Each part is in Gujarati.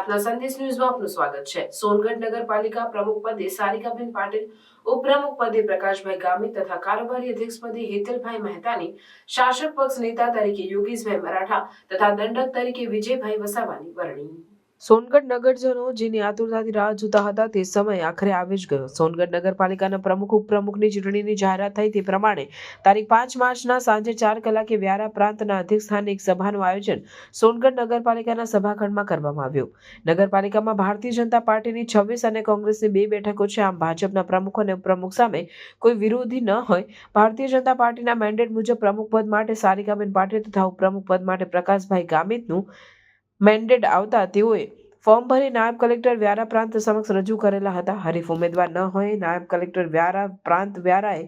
પ્રાર્થના સંદેશ ન્યૂઝમાં આપનું સ્વાગત છે। સોનગઢ નગરપાલિકા પ્રમુખ પદે સારિકાબેન પાટીલ, ઉપપ્રમુખ પદે પ્રકાશભાઈ ગામિત તથા કારોબારી અધ્યક્ષ પદે હેતલભાઈ મહેતાની, શાસક પક્ષ નેતા તરીકે યોગેશભાઈ મરાઠા તથા દંડક તરીકે વિજયભાઈ વસાવાની વરણી। સોનગઢ નગરજનો જેની આતુરતાથી રાહ જોતા હતા તે સમય આખરે આવી જ ગયો। સોનગઢ નગરપાલિકાના પ્રમુખ ઉપપ્રમુખની ચૂંટણીની જાહેરાત થઈ તે પ્રમાણે તારીખ 5 માર્ચના સાંજે 4 કલાકે વ્યારા પ્રાંતના અધ્યક્ષ સ્થાને એક સભાનું આયોજન સોનગઢ નગરપાલિકાના સભાખંડમાં કરવામાં આવ્યું। નગરપાલિકામાં ભારતીય જનતા પાર્ટીની 26 અને કોંગ્રેસની 2 બેઠકો છે। આમ ભાજપના પ્રમુખ અને ઉપપ્રમુખ સામે કોઈ વિરોધી ન હોય। ભારતીય જનતા પાર્ટીના મેન્ડેટ મુજબ પ્રમુખ પદ માટે સારિકાબેન પાટીલ તથા ઉપપ્રમુખ પદ માટે પ્રકાશભાઈ ગામિતનું મેન્ડેટ આવતા તેઓએ ફોર્મ ભરી નાયબ કલેક્ટર વ્યારા પ્રાંત સમક્ષ રજૂ કરેલા હતા। હરીફ ઉમેદવાર ન હોય નાયબ કલેક્ટર વ્યારા પ્રાંત વ્યારાએ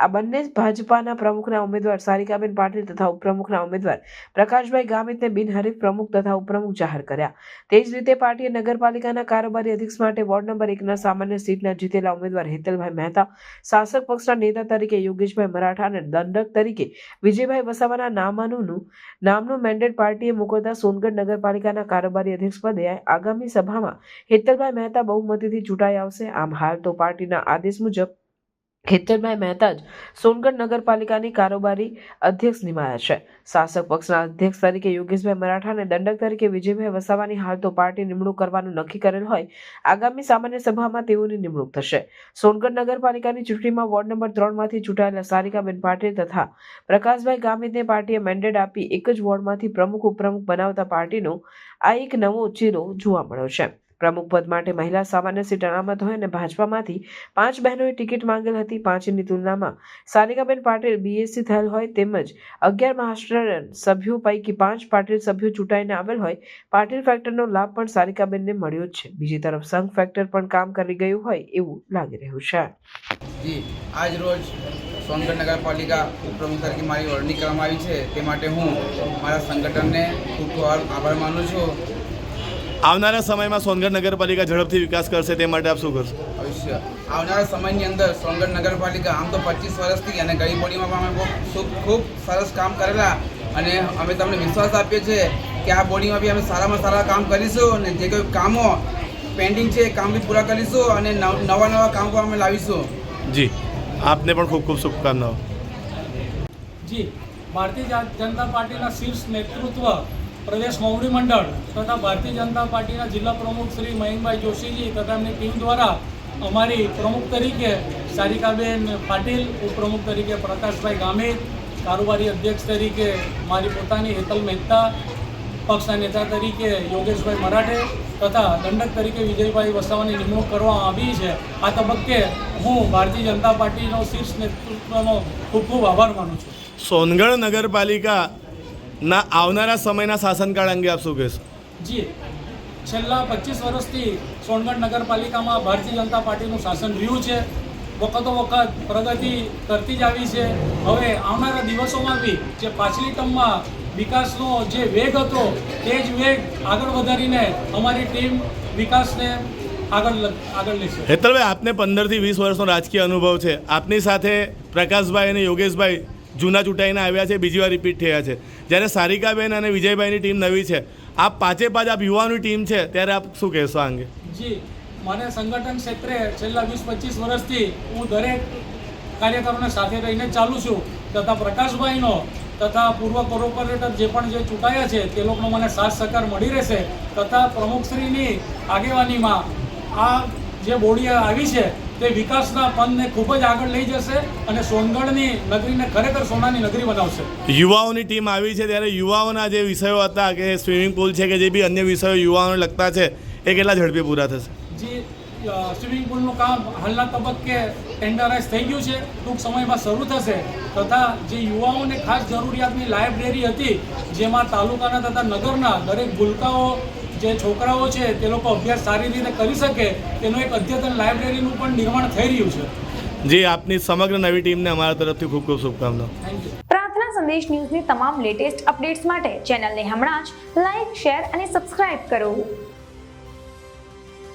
આ બંને ભાજપાના પ્રમુખના ઉમેદવાર સારિકાબેન પાટીલ તથા ઉપપ્રમુખના ઉમેદવાર પ્રકાશભાઈ ગામિતને બિનહરીફ પ્રમુખ તથા ઉપપ્રમુખ જાહેર કર્યા। તે જ રીતે પાર્ટીએ નગરપાલિકાના કારોબારી અધ્યક્ષ માટે વોર્ડ નંબર 1ના સામાન્ય સીટના જીતેલા ઉમેદવાર હેતલભાઈ મહેતા, શાસક પક્ષના નેતા તરીકે યોગેશભાઈ મરાઠા અને દંડક તરીકે વિજયભાઈ વસાવાના નામનું મેન્ડેટ પાર્ટીએ મૂકતા સોનગઢ નગરપાલિકાના કારોબારી અધ્યક્ષ પદે આગામી સભામાં હેતલભાઈ મહેતા બહુમતીથી ચૂંટાઈ આવશે। આમ હાલ તો પાર્ટીના આદેશ મુજબ હેતલભાઈ મહેતા જ સોનગઢ નગરપાલિકાની કારોબારી અધ્યક્ષ નિમાયા છે। શાસક પક્ષના અધ્યક્ષ તરીકે યોગેશભાઈ મરાઠા અને દંડક તરીકે વિજયભાઈ વસાવાની હાલ તો પાર્ટી નિમણૂક કરવાનું નક્કી કરેલ હોય। આગામી સામાન્ય સભામાં તેઓની નિમણૂક થશે। સોનગઢ નગરપાલિકાની ચૂંટણીમાં વોર્ડ નંબર 3માંથી ચૂંટાયેલા સારિકાબેન પાટીલ તથા પ્રકાશભાઈ ગામિતને પાર્ટીએ મેન્ડેટ આપી એક જ વોર્ડમાંથી પ્રમુખ ઉપપ્રમુખ બનાવતા પાર્ટીનો આ એક નવો ચહેરો જોવા મળ્યો છે। પ્રમુખ પદ માટે મહિલા સામાન્ય સીટ અનામત હોય અને ભાજપામાંથી 5 બહેનોએ ટિકિટ માંગેલ હતી। 5ની તુલનામાં સારિકાબેન પાટીલ બીએસસી થયેલ હોય તેમજ 11 મહારાષ્ટ્રીયન સભ્યો પૈકી 5 પાટીલ સભ્યો ચૂંટાઈને આવેલ હોય। પાટીલ ફેક્ટરનો લાભ પણ સારિકાબેનને મળ્યો જ છે। બીજી તરફ સંઘ ફેક્ટર પણ કામ કરી ગયું હોય એવું લાગી રહ્યું છે। જી આજ રોજ સોનગઢ નગરપાલિકા ઉપપ્રમુખ તરીકે મારી વરણી કરવામાં આવી છે તે માટે હું મારા સંગઠનને ખૂબ આભાર માનું છું। આવનારા સમયમાં સોનગઢ નગરપાલિકા ઝડપથી વિકાસ કરશે તે માટે આપ શું કરશો? અવશ્ય આવનારા સમયની અંદર સોનગઢ નગરપાલિકા આમ તો 25 વર્ષથી અને ગરીબોડીમાં પણ અમે ખૂબ સરસ કામ કરેલા અને અમે તમને વિશ્વાસ આપીએ છીએ કે આ બોડીમાં બી અમે સારામાં સારા કામ કરીશું અને જે કોઈ કામો પેન્ડિંગ છે એ કામ બી પૂરા કરીશું અને નવા કામ પણ અમે લાવીશું। જી આપને પણ ખૂબ ખૂબ શુભકામનાઓ। જી ભારતીય જનતા પાર્ટીના શીર્ષ નેતૃત્વ પ્રદેશ મોવડી મંડળ તથા ભારતીય જનતા પાર્ટીના જિલ્લા પ્રમુખ શ્રી મહેન્દ્રભાઈ જોશીજી તથા એમની ટીમ દ્વારા અમારી પ્રમુખ તરીકે સારિકાબેન પાટીલ, ઉપપ્રમુખ તરીકે પ્રકાશભાઈ ગામિત, કારોબારી અધ્યક્ષ તરીકે મારી પોતાની હેતલ મહેતા, પક્ષના નેતા તરીકે યોગેશભાઈ મરાઠે તથા દંડક તરીકે વિજયભાઈ વસાવાની નિમણૂક કરવામાં આવી છે। આ તબક્કે હું ભારતીય જનતા પાર્ટીનો શીર્ષ નેતૃત્વનો ખૂબ ખૂબ આભાર માનું છું। સોનગઢ નગરપાલિકા ના આવનારા સમયના શાસનકાળ અંગે આપ શું કહેશો? જી છેલ્લા 25 વર્ષથી સોનગઢ નગરપાલિકામાં ભારતીય જનતા પાર્ટીનું શાસન રહ્યું છે। વખતો વખત પ્રગતિ કરતી જ આવી છે। હવે આવનારા દિવસોમાં બી જે પાછલી ટર્મમાં વિકાસનો જે વેગ હતો તે જ વેગ આગળ વધારીને અમારી ટીમ વિકાસને આગળ લેશે। હેતલભાઈ, આપને 15 થી 20 વર્ષનો રાજકીય અનુભવ છે। આપની સાથે પ્રકાશભાઈ અને યોગેશભાઈ જૂના ચૂંટાઈને આવ્યા છે, બીજી વાર રિપીટ થયા છે। જ્યારે સારિકાબેન અને વિજયભાઈની ટીમ નવી છે, આપ પાંચે આપ યુવાની ટીમ છે, ત્યારે આપ શું કહેશો આ અંગે? જી મને સંગઠન ક્ષેત્રે છેલ્લા 20-25 વર્ષથી હું દરેક કાર્યકરોને સાથે રહીને ચાલું છું તથા પ્રકાશભાઈનો તથા પૂર્વ કોર્પોરેટર જે પણ જે ચૂંટાયા છે તે લોકોનો મને સાથ સહકાર મળી રહેશે તથા પ્રમુખશ્રીની આગેવાનીમાં આ જે બોડી આવી છે તે વિકાસના પંથને ખૂબ જ આગળ લઈ જશે અને સોનગઢની નગરીને ખરેખર સોનાની નગરી બનાવશે। યુવાઓની ટીમ આવી છે ત્યારે યુવાઓના જે વિષયો હતા કે સ્વિમિંગ પુલ છે કે જે બી અન્ય વિષયો યુવાઓને લગતા છે એ કેટલા ઝડપી પૂરા થશે? જી સ્વિમિંગ પુલનું કામ હાલના તબક્કે ટેન્ડરાઇઝ થઈ ગયું છે, ટૂંક સમયમાં શરૂ થશે તથા જે યુવાઓને ખાસ જરૂરિયાતની લાઇબ્રેરી હતી જેમાં તાલુકાના તથા નગરના દરેક ભૂલકાઓ જે છોકરાઓ છે તે લોકો અભ્યાસ સારી રીતે કરી શકે તેનું એક અદ્યતન લાઇબ્રેરીનું પણ નિર્માણ થઈ રહ્યું છે। જી આપની સમગ્ર નવી ટીમને અમારા તરફથી ખૂબ ખૂબ શુભકામનાઓ। Thank you. પ્રાર્થના સંદેશ ન્યૂઝની તમામ લેટેસ્ટ અપડેટ્સ માટે ચેનલને હમણાં જ લાઇક, શેર અને સબસ્ક્રાઇબ કરો।